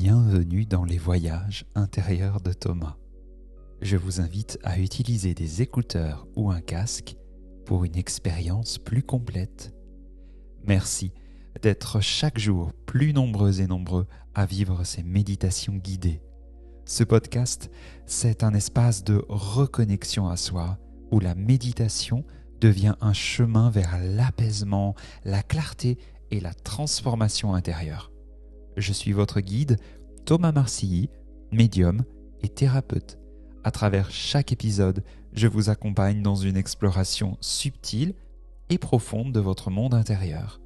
Bienvenue dans les voyages intérieurs de Thomas. Je vous invite à utiliser des écouteurs ou un casque pour une expérience plus complète. Merci d'être chaque jour plus nombreux et nombreux à vivre ces méditations guidées. Ce podcast, c'est un espace de reconnexion à soi où la méditation devient un chemin vers l'apaisement, la clarté et la transformation intérieure. Je suis votre guide, Thomas Marcilly, médium et thérapeute. À travers chaque épisode, je vous accompagne dans une exploration subtile et profonde de votre monde intérieur.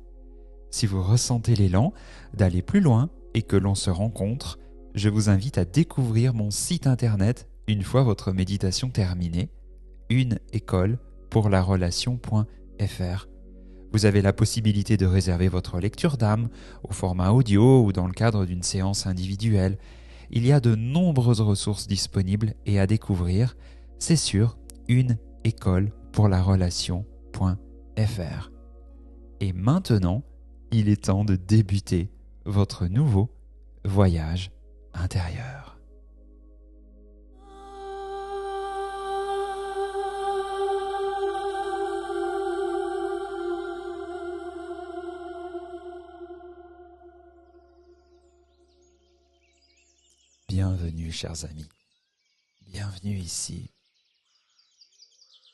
Si vous ressentez l'élan d'aller plus loin et que l'on se rencontre, je vous invite à découvrir mon site internet une fois votre méditation terminée, uneécolepourlarelation.fr. Vous avez la possibilité de réserver votre lecture d'âme au format audio ou dans le cadre d'une séance individuelle. Il y a de nombreuses ressources disponibles et à découvrir. C'est sur uneécolepourlarelation.fr. Et maintenant, il est temps de débuter votre nouveau voyage intérieur. Bienvenue, chers amis. Bienvenue ici.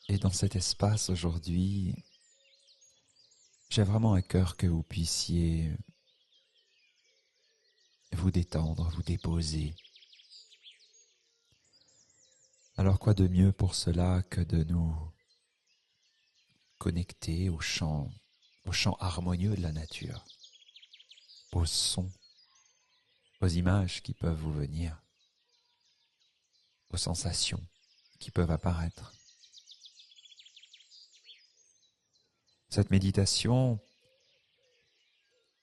Et dans cet espace aujourd'hui, j'ai vraiment à cœur que vous puissiez vous détendre, vous déposer. Alors quoi de mieux pour cela que de nous connecter au chant harmonieux de la nature, aux sons, aux images qui peuvent vous venir, aux sensations qui peuvent apparaître. Cette méditation,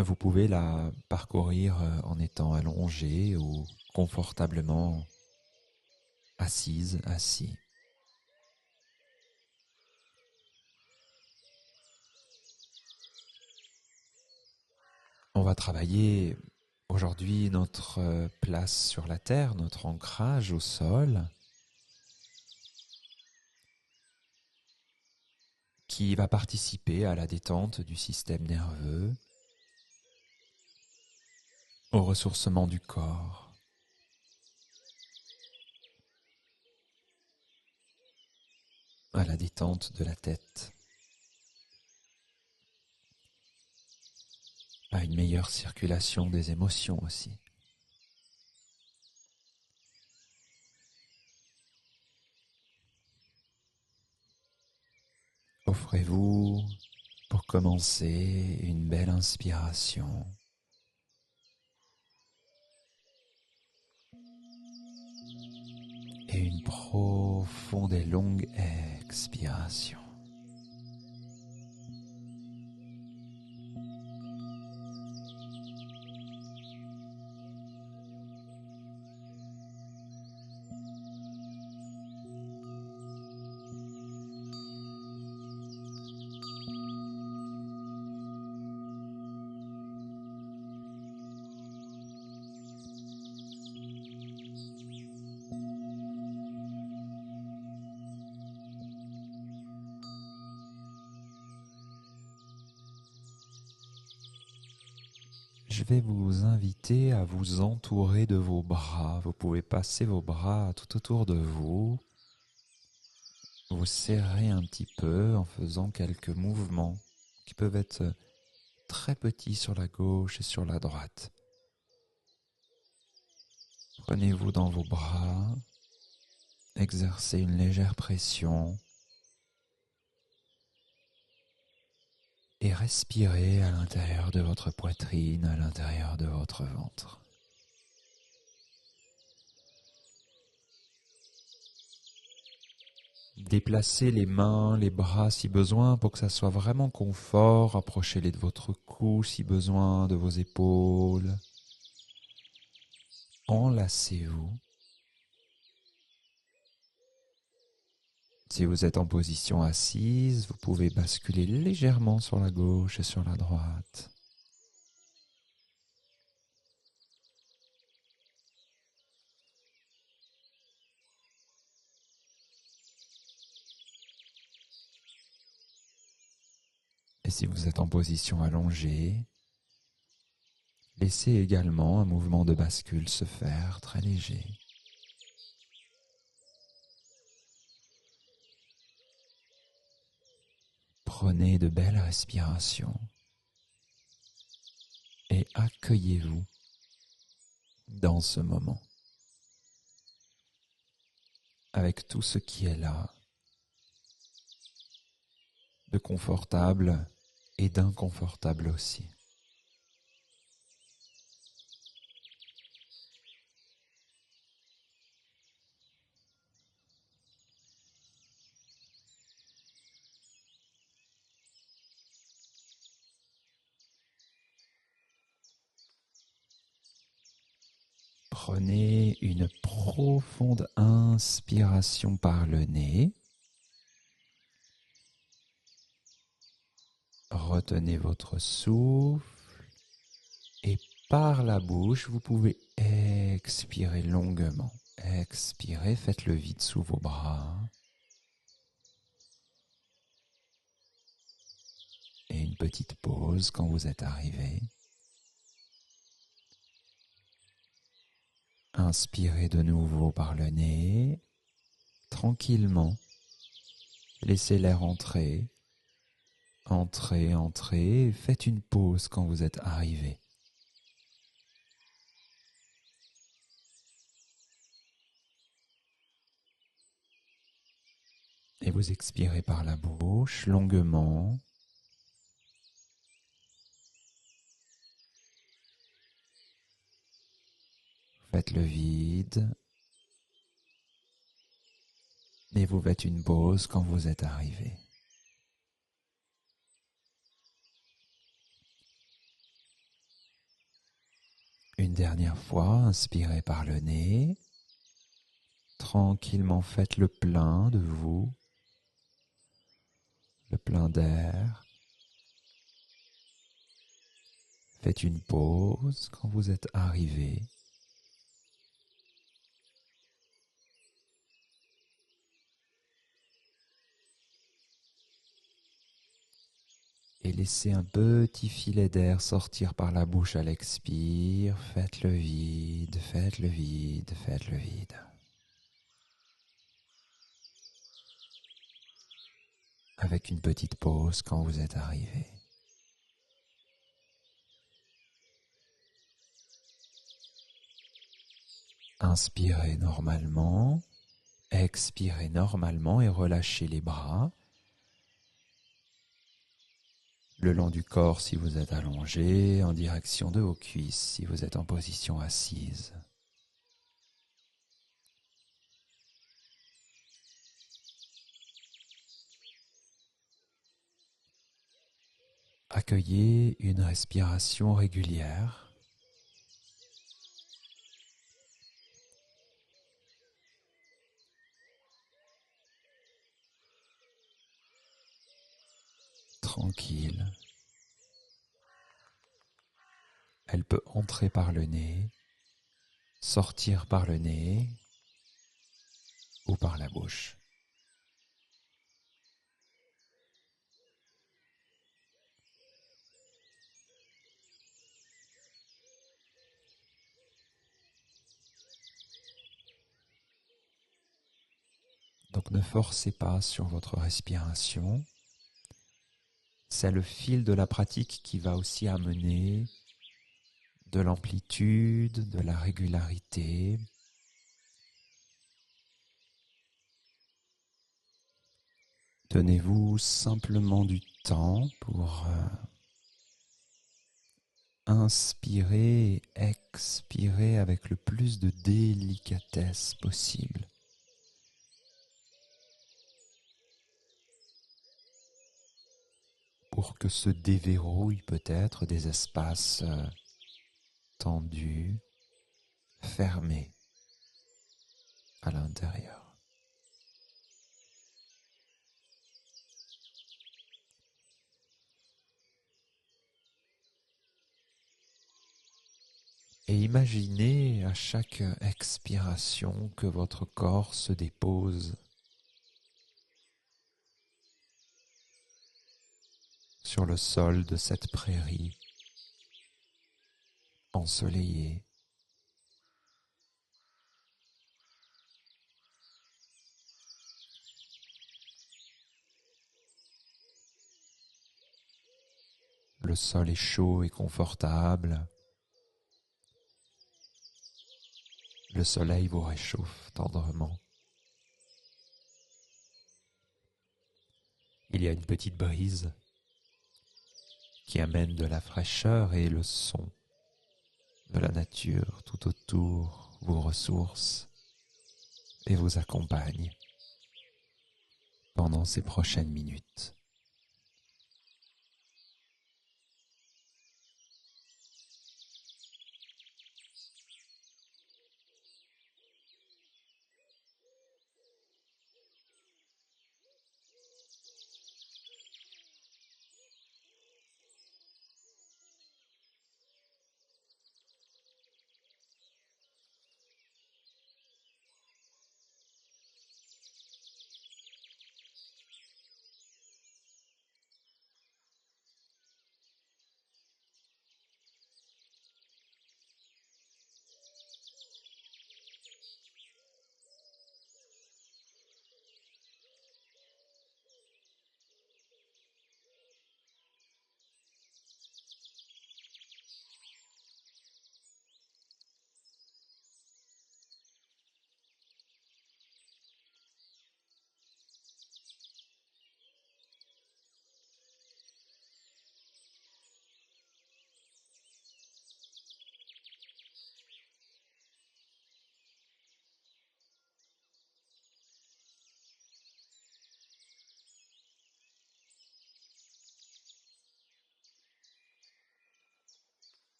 vous pouvez la parcourir en étant allongé ou confortablement assise, assis. On va travailler aujourd'hui notre place sur la terre, notre ancrage au sol, qui va participer à la détente du système nerveux, au ressourcement du corps, à la détente de la tête, à une meilleure circulation des émotions aussi. Offrez-vous, pour commencer, une belle inspiration. Et une profonde et longue expiration. Je vais vous inviter à vous entourer de vos bras. Vous pouvez passer vos bras tout autour de vous. Vous serrez un petit peu en faisant quelques mouvements qui peuvent être très petits sur la gauche et sur la droite. Prenez-vous dans vos bras, exercez une légère pression et respirez à l'intérieur de votre poitrine, à l'intérieur de votre ventre. Déplacez les mains, les bras si besoin pour que ça soit vraiment confort. Rapprochez-les de votre cou si besoin, de vos épaules. Enlacez-vous. Si vous êtes en position assise, vous pouvez basculer légèrement sur la gauche et sur la droite. Et si vous êtes en position allongée, laissez également un mouvement de bascule se faire très léger. Prenez de belles respirations et accueillez-vous dans ce moment avec tout ce qui est là, de confortable et d'inconfortable aussi. Prenez une profonde inspiration par le nez. Retenez votre souffle et par la bouche, vous pouvez expirer longuement. Expirez, faites le vide sous vos bras. Et une petite pause quand vous êtes arrivé. Inspirez de nouveau par le nez, tranquillement. Laissez l'air entrer. Entrez, entrez, et faites une pause quand vous êtes arrivé. Et vous expirez par la bouche longuement. Faites le vide. Et vous faites une pause quand vous êtes arrivé. Une dernière fois, inspirez par le nez. Tranquillement, faites le plein de vous. Le plein d'air. Faites une pause quand vous êtes arrivé. Et laissez un petit filet d'air sortir par la bouche à l'expire. Faites le vide, faites le vide, faites le vide. Avec une petite pause quand vous êtes arrivé. Inspirez normalement, expirez normalement et relâchez les bras. Le long du corps si vous êtes allongé, en direction de vos cuisses si vous êtes en position assise. Accueillez une respiration régulière. Tranquille. Elle peut entrer par le nez, sortir par le nez ou par la bouche. Donc ne forcez pas sur votre respiration. C'est le fil de la pratique qui va aussi amener de l'amplitude, de la régularité. Donnez-vous simplement du temps pour inspirer et expirer avec le plus de délicatesse possible. Pour que se déverrouillent peut-être des espaces tendus, fermés à l'intérieur. Et imaginez à chaque expiration que votre corps se dépose sur le sol de cette prairie ensoleillée. Le sol est chaud et confortable. Le soleil vous réchauffe tendrement. Il y a une petite brise qui amène de la fraîcheur et le son de la nature tout autour vous ressource et vous accompagne pendant ces prochaines minutes.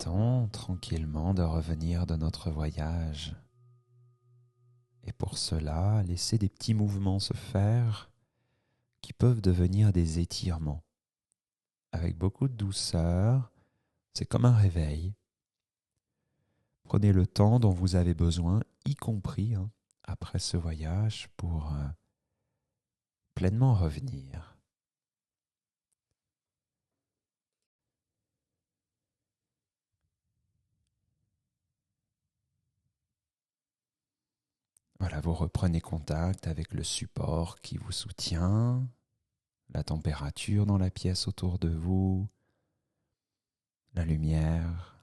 temps tranquillement de revenir de notre voyage. Et pour cela, laissez des petits mouvements se faire qui peuvent devenir des étirements. Avec beaucoup de douceur, c'est comme un réveil. Prenez le temps dont vous avez besoin, y compris après ce voyage, pour pleinement revenir. Voilà, vous reprenez contact avec le support qui vous soutient, la température dans la pièce autour de vous, la lumière.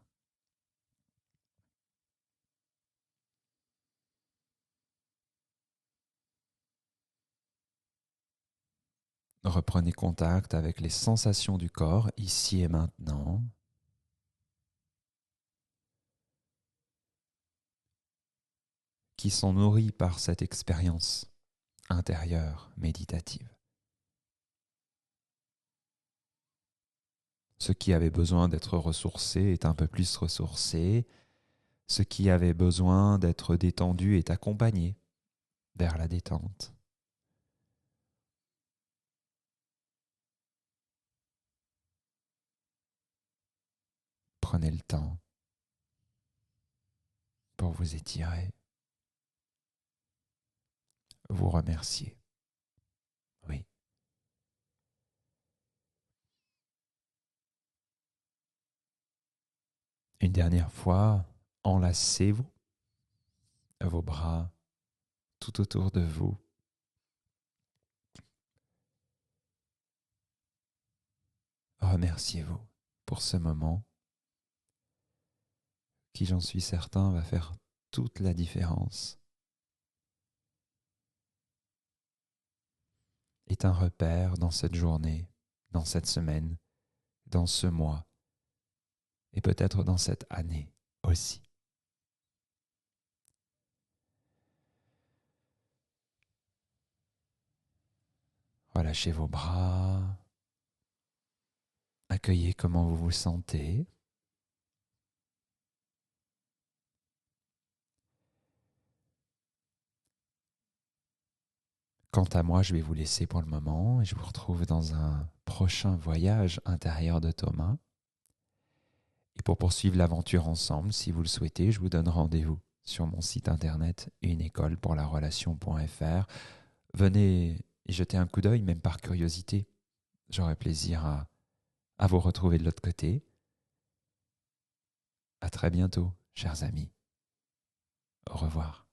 Reprenez contact avec les sensations du corps ici et maintenant. Qui sont nourries par cette expérience intérieure méditative. Ce qui avait besoin d'être ressourcé est un peu plus ressourcé. Ce qui avait besoin d'être détendu est accompagné vers la détente. Prenez le temps pour vous étirer, vous remercier. Oui. Une dernière fois, enlacez-vous, vos bras tout autour de vous. Remerciez-vous pour ce moment qui, j'en suis certain, va faire toute la différence. Est un repère dans cette journée, dans cette semaine, dans ce mois et peut-être dans cette année aussi. Relâchez vos bras, accueillez comment vous vous sentez. Quant à moi, je vais vous laisser pour le moment et je vous retrouve dans un prochain voyage intérieur de Thomas. Et pour poursuivre l'aventure ensemble, si vous le souhaitez, je vous donne rendez-vous sur mon site internet uneécolepourlarelation.fr. Venez y jeter un coup d'œil, même par curiosité. J'aurai plaisir à vous retrouver de l'autre côté. À très bientôt, chers amis. Au revoir.